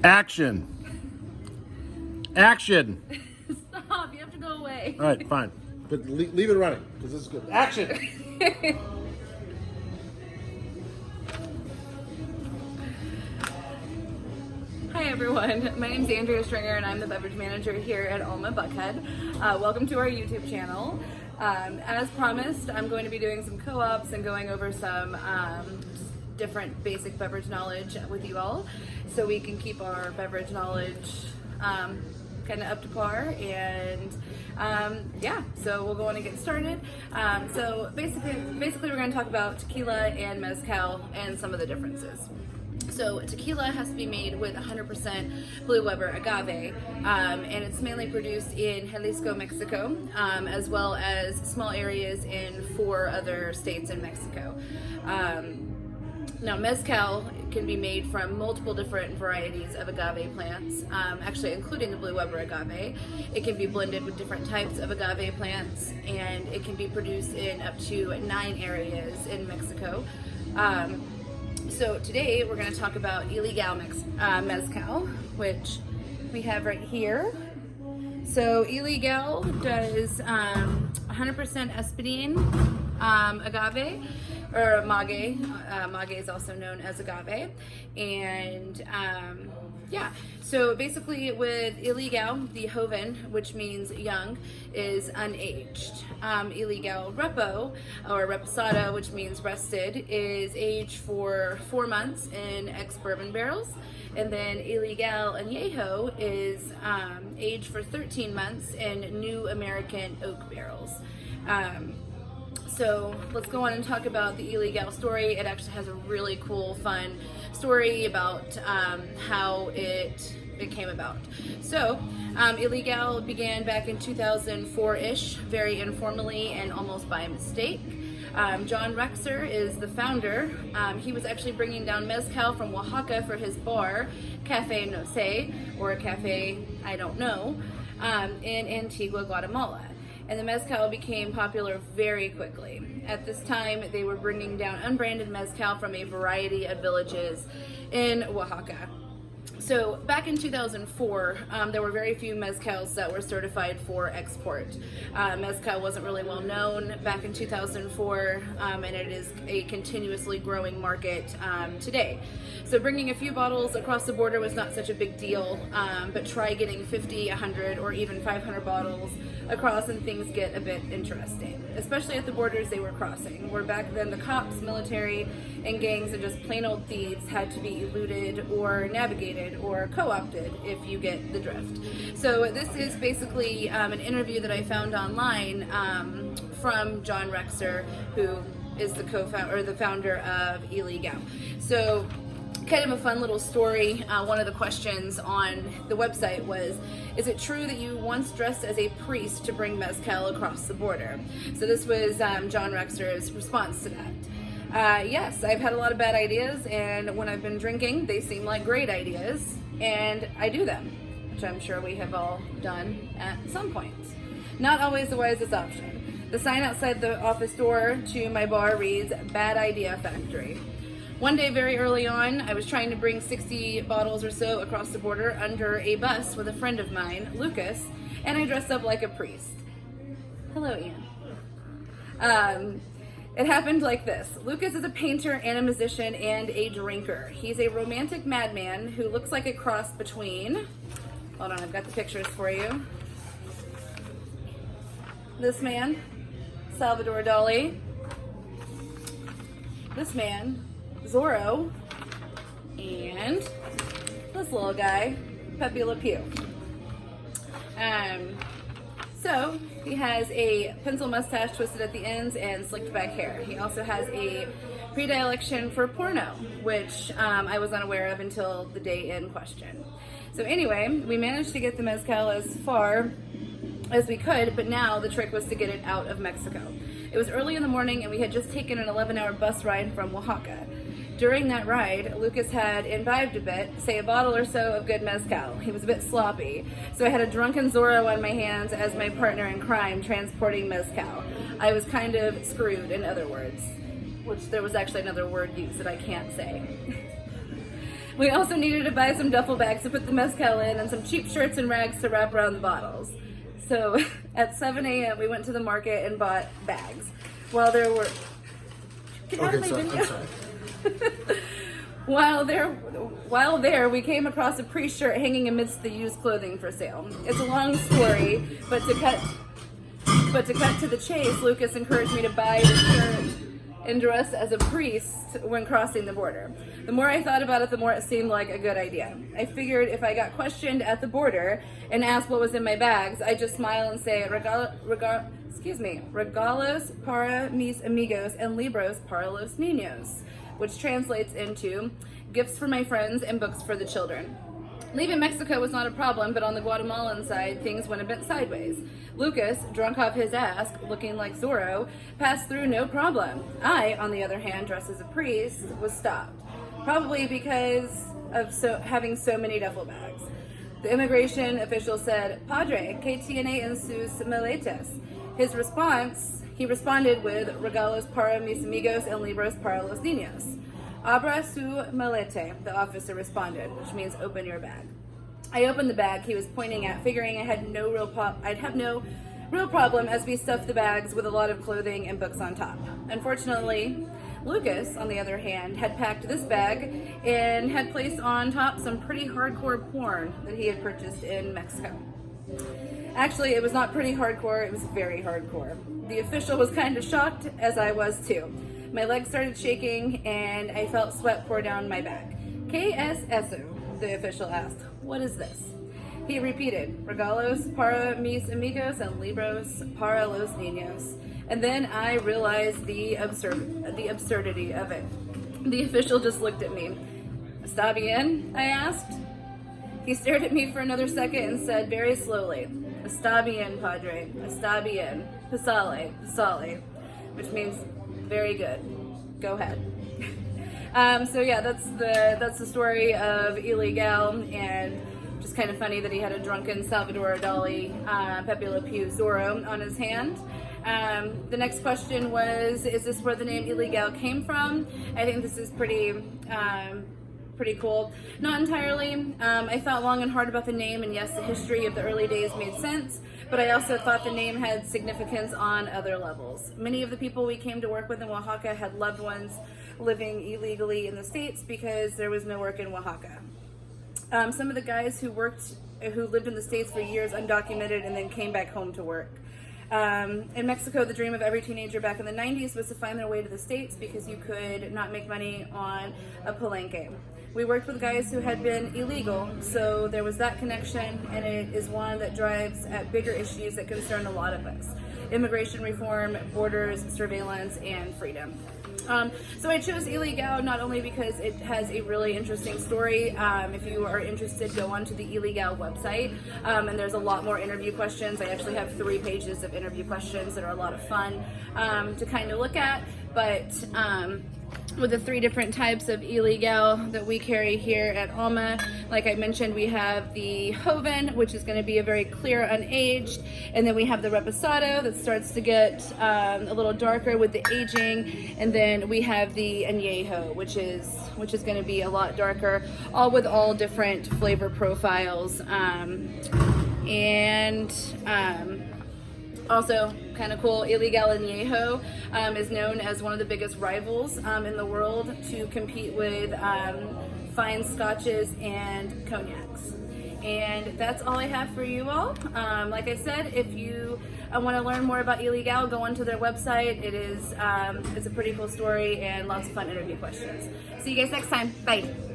Action. Action. Stop, you have to go away. All right, fine. But leave it running, because this is good. Action. Hi everyone, my name is Andrea Stringer and I'm the beverage manager here at Alma Buckhead. Welcome to our YouTube channel. As promised, I'm going to be doing some co-ops and going over some different basic beverage knowledge with you all, so we can keep our beverage knowledge kind of up to par. And yeah, so we'll go on and get started. So basically we're going to talk about tequila and mezcal and some of the differences. So tequila has to be made with 100% Blue Weber agave, and it's mainly produced in Jalisco, Mexico, as well as small areas in 4 other states in Mexico. Now, mezcal can be made from multiple different varieties of agave plants, actually including the Blue Weber agave. It can be blended with different types of agave plants, and it can be produced in up to 9 areas in Mexico. So today we're going to talk about illegal mezcal, which we have right here. So illegal does 100% espadín agave, or maguey. Maguey is also known as agave. And yeah, so basically with illegal, the joven, which means young, is unaged. Illegal repo, or reposado, which means rested, is aged for 4 months in ex-bourbon barrels. And then illegal añejo is aged for 13 months in new American oak barrels. So let's go on and talk about the illegal story. It actually has a really cool, fun story about how it came about. So illegal began back in 2004-ish, very informally and almost by mistake. John Rexer is the founder. He was actually bringing down mezcal from Oaxaca for his bar, Cafe No Sé, or Cafe I Don't Know, in Antigua, Guatemala. And the mezcal became popular very quickly. At this time, they were bringing down unbranded mezcal from a variety of villages in Oaxaca. So back in 2004, there were very few mezcals that were certified for export. Mezcal wasn't really well known back in 2004, and it is a continuously growing market today. So bringing a few bottles across the border was not such a big deal, but try getting 50, 100, or even 500 bottles across and things get a bit interesting, especially at the borders they were crossing, where back then the cops, military, and gangs and just plain old thieves had to be eluded or navigated or co-opted, if you get the drift. So this is basically an interview that I found online from John Rexer, who is the co-founder or the founder of Illegal. So kind of a fun little story. One of the questions on the website was, is it true that you once dressed as a priest to bring mezcal across the border? So this was John Rexer's response to that. Yes, I've had a lot of bad ideas, and when I've been drinking, they seem like great ideas, and I do them, which I'm sure we have all done at some point. Not always the wisest option. The sign outside the office door to my bar reads, "Bad Idea Factory." One day very early on, I was trying to bring 60 bottles or so across the border under a bus with a friend of mine, Lucas, and I dressed up like a priest. Hello, Ian. It happened like this. Lucas is a painter and a musician and a drinker. He's a romantic madman who looks like a cross between, hold on, I've got the pictures for you. This man, Salvador Dali. This man, Zorro. And this little guy, Pepe Le Pew. So he has a pencil mustache twisted at the ends and slicked back hair. He also has a predilection for porno, which I was unaware of until the day in question. So anyway, we managed to get the mezcal as far as we could, but now the trick was to get it out of Mexico. It was early in the morning and we had just taken an 11-hour bus ride from Oaxaca. During that ride, Lucas had imbibed a bit, say a bottle or so of good mezcal. He was a bit sloppy, so I had a drunken Zorro on my hands as my partner in crime transporting mezcal. I was kind of screwed, in other words, which there was actually another word used that I can't say. We also needed to buy some duffel bags to put the mezcal in and some cheap shirts and rags to wrap around the bottles. So at 7 a.m. we went to the market and bought bags. While there were... Get out of my video. I'm sorry. While there, we came across a priest shirt hanging amidst the used clothing for sale. It's a long story, but to cut to the chase, Lucas encouraged me to buy the shirt and dress as a priest when crossing the border. The more I thought about it, the more it seemed like a good idea. I figured if I got questioned at the border and asked what was in my bags, I'd just smile and say, regalos para mis amigos and libros para los niños, which translates into gifts for my friends and books for the children. Leaving Mexico was not a problem, but on the Guatemalan side, things went a bit sideways. Lucas, drunk off his ass, looking like Zorro, passed through no problem. I, on the other hand, dressed as a priest, was stopped. Probably because of having so many duffel bags. The immigration official said, "Padre, ¿qué tiene en sus maletas?" He responded with regalos para mis amigos and libros para los niños. Abra su malete, the officer responded, which means open your bag. I opened the bag he was pointing at, figuring I'd have no real problem as we stuffed the bags with a lot of clothing and books on top. Unfortunately, Lucas, on the other hand, had packed this bag and had placed on top some pretty hardcore porn that he had purchased in Mexico. Actually, it was not pretty hardcore, it was very hardcore. The official was kind of shocked, as I was too. My legs started shaking, and I felt sweat pour down my back. ¿Qué es eso?" the official asked. "What is this?" He repeated, "Regalos para mis amigos and libros para los niños." And then I realized the absurdity of it. The official just looked at me. "Está bien?" I asked. He stared at me for another second and said very slowly, "Está bien, Padre. Está bien. Pasale," which means very good. Go ahead. So yeah, that's the story of Ilegal, and just kind of funny that he had a drunken Salvador Dali, Pepe Le Pew Zorro on his hand. The next question was, is this where the name Ilegal came from? I think this is pretty cool. Not entirely. I thought long and hard about the name, and yes, the history of the early days made sense, but I also thought the name had significance on other levels. Many of the people we came to work with in Oaxaca had loved ones living illegally in the States because there was no work in Oaxaca. Some of the guys who lived in the States for years undocumented and then came back home to work. In Mexico, the dream of every teenager back in the 90s was to find their way to the States because you could not make money on a palenque. We worked with guys who had been illegal, so there was that connection, and it is one that drives at bigger issues that concern a lot of us. Immigration reform, borders, surveillance, and freedom. So I chose Ilegal not only because it has a really interesting story. If you are interested, go onto the Ilegal website, and there's a lot more interview questions. I actually have 3 pages of interview questions that are a lot of fun to kind of look at, but with the 3 different types of Ilegal that we carry here at Alma. Like I mentioned, we have the Joven, which is going to be a very clear unaged, and then we have the Reposado that starts to get a little darker with the aging, and then we have the Añejo, which is going to be a lot darker, all with all different flavor profiles, also kind of cool, Ilegal Añejo is known as one of the biggest rivals in the world to compete with fine scotches and cognacs. And that's all I have for you all. Like I said, if you want to learn more about Ilegal, go onto their website. It's a pretty cool story and lots of fun interview questions. See you guys next time. Bye.